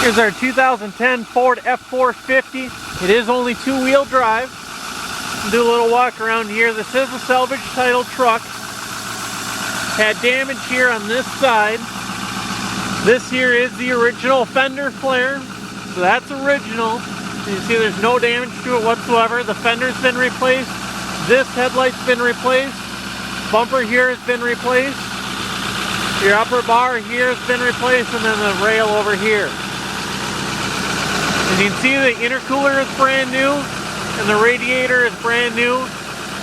Here's our 2010 Ford F-450. It is only two-wheel drive. Do a little walk around here. This is a salvage title truck. Had damage here on this side. This here is the original fender flare. So that's original. You see there's no damage to it whatsoever. The fender's been replaced. This headlight's been replaced. Bumper here has been replaced. Your upper bar here has been replaced, and then the rail over here. As you can see, the intercooler is brand new and the radiator is brand new,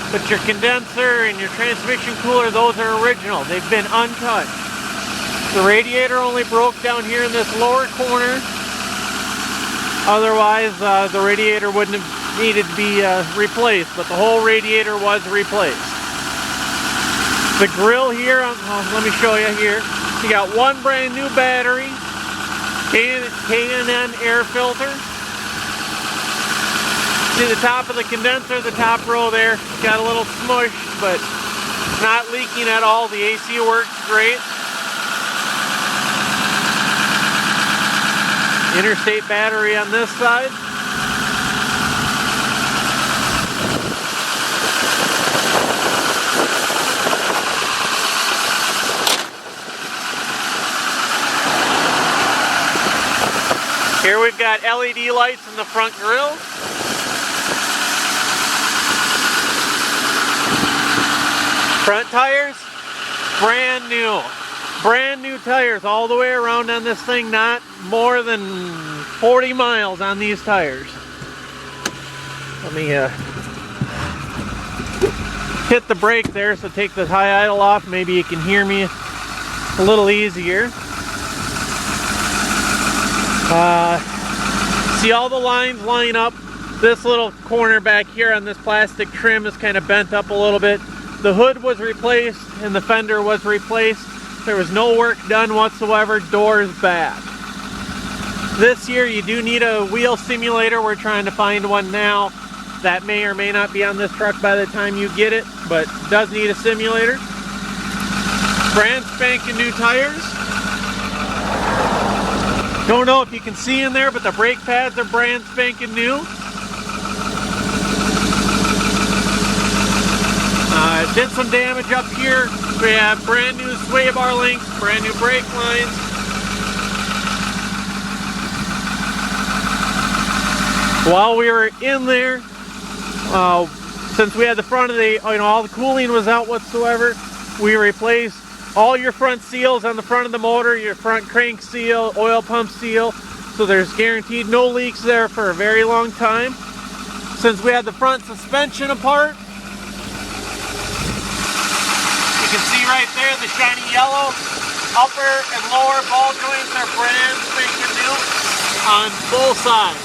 but your condenser and your transmission cooler, those are original. They've been untouched. The radiator only broke down here in this lower corner. Otherwise, the radiator wouldn't have needed to be replaced, but the whole radiator was replaced. The grill here, let me show you here. You got one brand new battery, K&N air filter. See the top of the condenser, the top row there, got a little smush, but not leaking at all. The AC works great. Interstate battery on this side. Here we've got LED lights in the front grille. Front tires, brand new. Brand new tires all the way around on this thing, not more than 40 miles on these tires. Let me hit the brake there, so take the high idle off. Maybe you can hear me a little easier. See all the lines line up. This little corner back here on this plastic trim is kind of bent up a little bit. The hood was replaced and the fender was replaced. There was no work done whatsoever. Doors back. This year you do need a wheel simulator. We're trying to find one now. That may or may not be on this truck by the time you get it, but does need a simulator. Brand spanking new tires. Don't know if you can see in there, but the brake pads are brand spanking new. Did some damage up here. We have brand new sway bar links, brand new brake lines. While we were in there, since we had the front of the, all the cooling was out whatsoever, we replaced all your front seals on the front of the motor, your front crank seal, oil pump seal, so there's guaranteed no leaks there for a very long time. Since we had the front suspension apart, you can see right there the shiny yellow upper and lower ball joints are brand spanking new on both sides.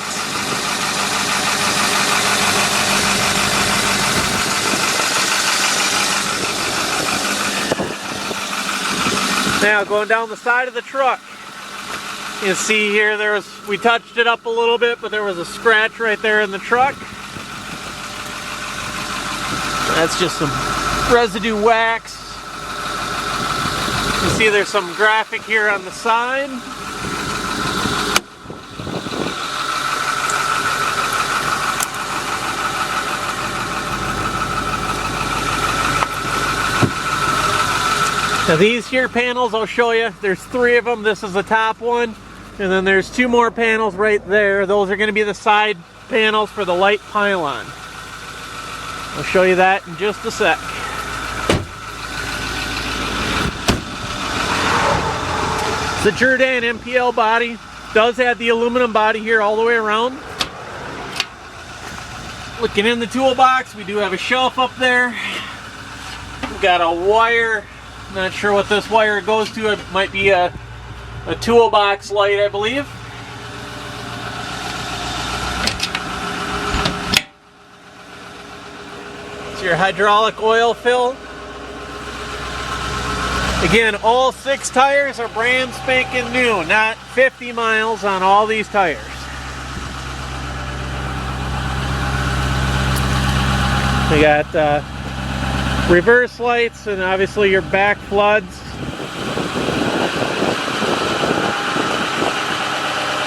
Now going down the side of the truck, you can see here we touched it up a little bit, but there was a scratch right there in the truck. That's just some residue wax. You see there's some graphic here on the side. Now these here panels I'll show you, there's 3 of them. This is the top one, and then there's 2 more panels right there. Those are going to be the side panels for the light pylon. I'll show you that in just a sec. The Jordan MPL body does have the aluminum body here all the way around. Looking in the toolbox, we do have a shelf up there. We've got a wire. Not sure what this wire goes to. It might be a toolbox light, I believe. It's your hydraulic oil fill. Again, all 6 tires are brand spanking new, not 50 miles on all these tires. We got reverse lights and obviously your back floods.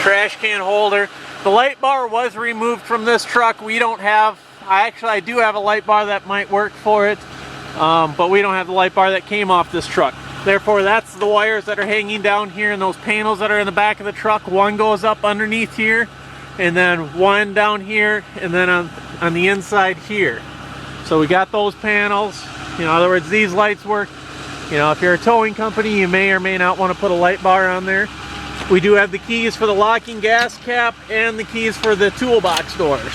trash can holder. The light bar was removed from this truck. We don't have, I do have a light bar that might work for it, but we don't have the light bar that came off this truck. Therefore, that's the wires that are hanging down here and those panels that are in the back of the truck. One goes up underneath here, and then one down here, and then on the inside here. So we got those panels. You know, in other words, these lights work. You know, if you're a towing company, you may or may not want to put a light bar on there. We do have the keys for the locking gas cap and the keys for the toolbox doors.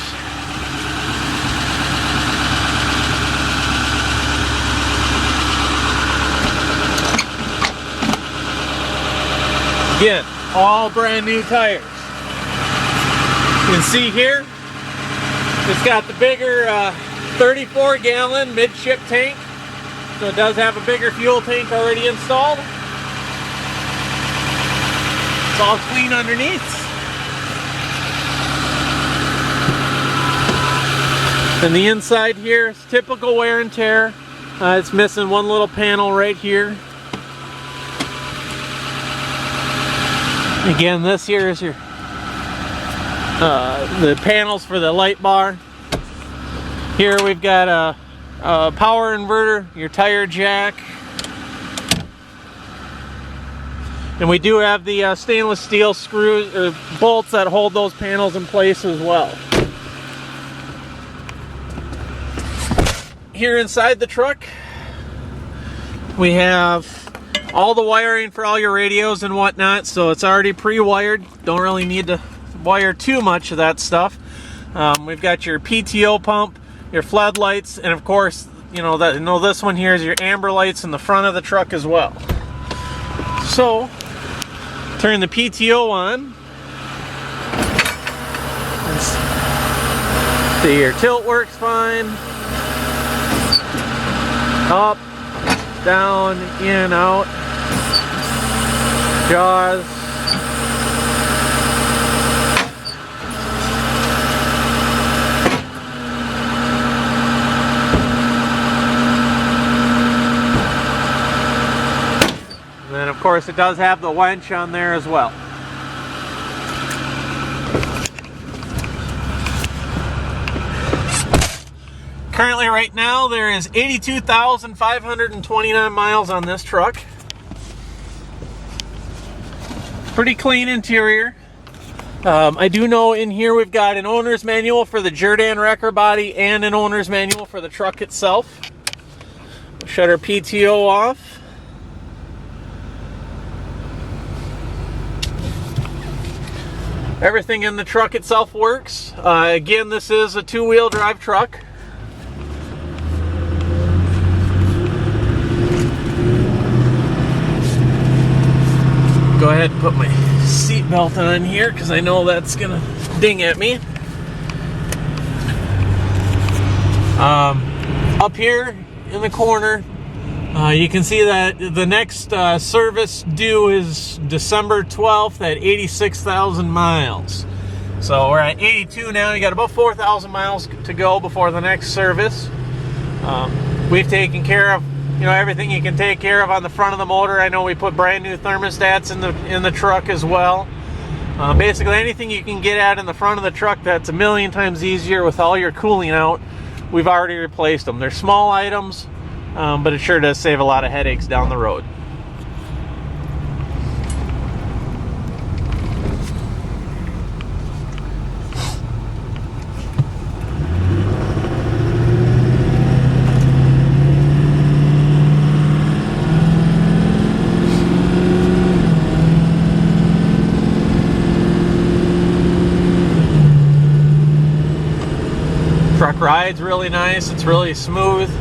Again, all brand new tires. You can see here, it's got the bigger 34-gallon midship tank. So it does have a bigger fuel tank already installed. It's all clean underneath. And the inside here is typical wear and tear. It's missing one little panel right here. Again, this here is your the panels for the light bar. Here we've got a power inverter, your tire jack, and we do have the stainless steel screws or bolts that hold those panels in place as well. Here inside the truck we have all the wiring for all your radios and whatnot, so it's already pre-wired. Don't really need to wire too much of that stuff. We've got your PTO pump, your floodlights, and of course, you know this one here is your amber lights in the front of the truck as well. So, turn the PTO on. See, your tilt works fine. Up, down, in, out. Jaws. And then of course it does have the winch on there as well. Currently right now there is 82,529 miles on this truck. Pretty clean interior. I do know in here we've got an owner's manual for the Jerdan wrecker body and an owner's manual for the truck itself. Shut our PTO off. Everything in the truck itself works. Again, this is a two-wheel drive truck. Go ahead and put my seat belt on here because I know that's gonna ding at me. Up here in the corner, you can see that the next service due is December 12th at 86,000 miles. So we're at 82 now. You got about 4,000 miles to go before the next service. We've taken care of everything you can take care of on the front of the motor. I know we put brand new thermostats in the truck as well. Basically anything you can get at in the front of the truck that's a million times easier with all your cooling out, we've already replaced them. They're small items, but it sure does save a lot of headaches down the road. Truck rides really nice. It's really smooth. You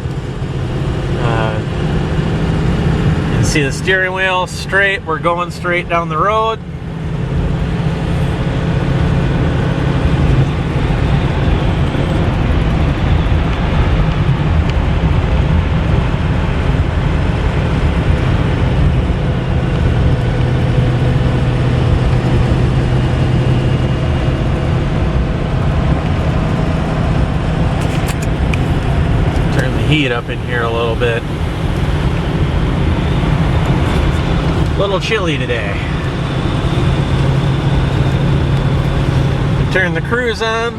can see the steering wheel straight. We're going straight down the road. Heat up in here a little bit. A little chilly today. Turn the cruise on.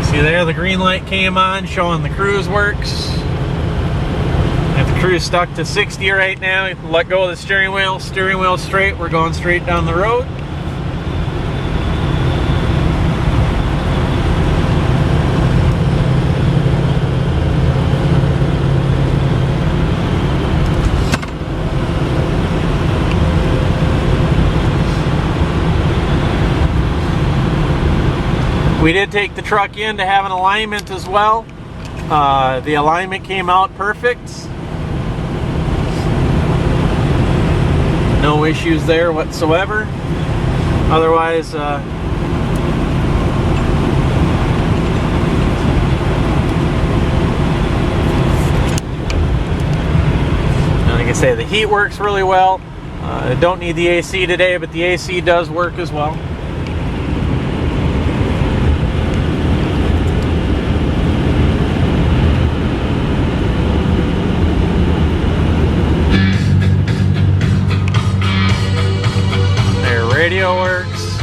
See there, the green light came on showing the cruise works. If the cruise stuck to 60 right now, let go of the steering wheel straight, we're going straight down the road. We did take the truck in to have an alignment as well. The alignment came out perfect. No issues there whatsoever. Otherwise, like I say, the heat works really well. Don't need the AC today, but the AC does work as well. Radio works.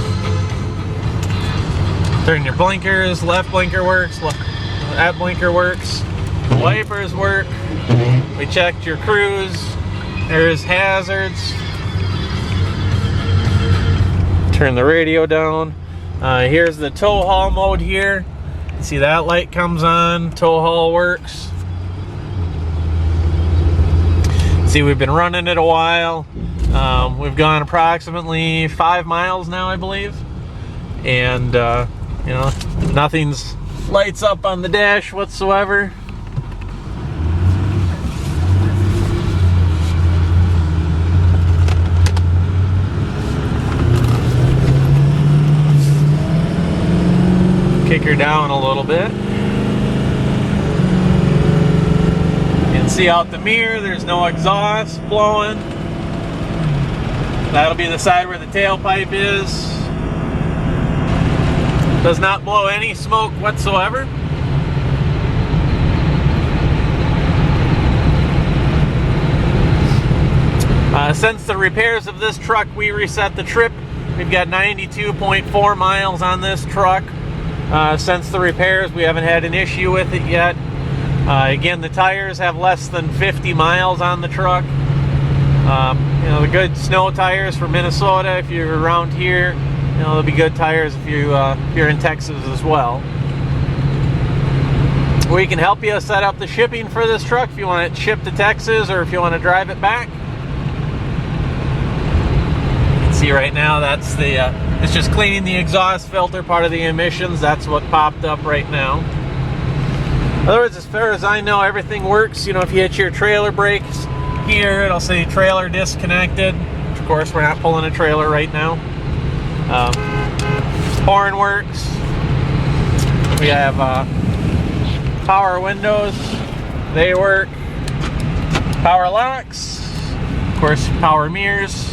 Turn your blinkers, left blinker works, that blinker works. The wipers work. We checked your cruise. There's hazards. Turn the radio down. Here's the tow haul mode here. See that light comes on, tow haul works. See, we've been running it a while. We've gone approximately 5 miles now, I believe, and you know, nothing's lights up on the dash whatsoever. Kick her down a little bit. You can see out the mirror, there's no exhaust blowing. That'll be the side where the tailpipe is. Does not blow any smoke whatsoever. Since the repairs of this truck, we reset the trip. We've got 92.4 miles on this truck. Since the repairs, we haven't had an issue with it yet. Again, the tires have less than 50 miles on the truck. You know, the good snow tires for Minnesota. If you're around here, you know, they'll be good tires if you're in Texas as well. We can help you set up the shipping for this truck if you want it shipped to Texas or if you want to drive it back. You can see right now that's the it's just cleaning the exhaust filter, part of the emissions. That's what popped up right now. Otherwise, as far as I know, everything works. You know, if you hit your trailer brakes here, it'll say trailer disconnected, which of course we're not pulling a trailer right now. Horn works. We have power windows, they work. Power locks, of course, power mirrors.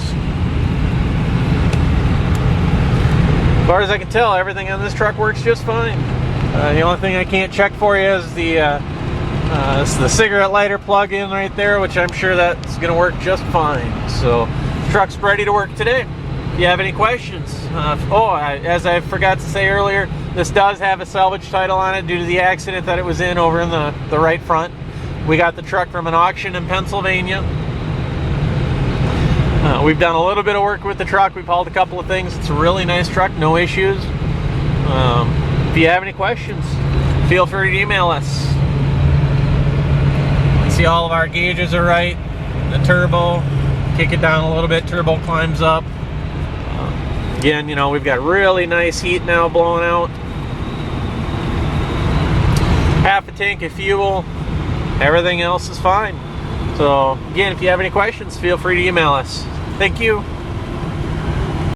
As far as I can tell, everything on this truck works just fine. The only thing I can't check for you is the cigarette lighter plug-in right there, which I'm sure that's going to work just fine. So, the truck's ready to work today. If you have any questions, as I forgot to say earlier, this does have a salvage title on it due to the accident that it was in over in the right front. We got the truck from an auction in Pennsylvania. We've done a little bit of work with the truck. We've hauled a couple of things. It's a really nice truck, no issues. If you have any questions, feel free to email us. See, all of our gauges are right. The turbo, kick it down a little bit, turbo climbs up. Again, you know, we've got really nice heat now blowing out. Half a tank of fuel. Everything else is fine. So, again, if you have any questions, feel free to email us. Thank you.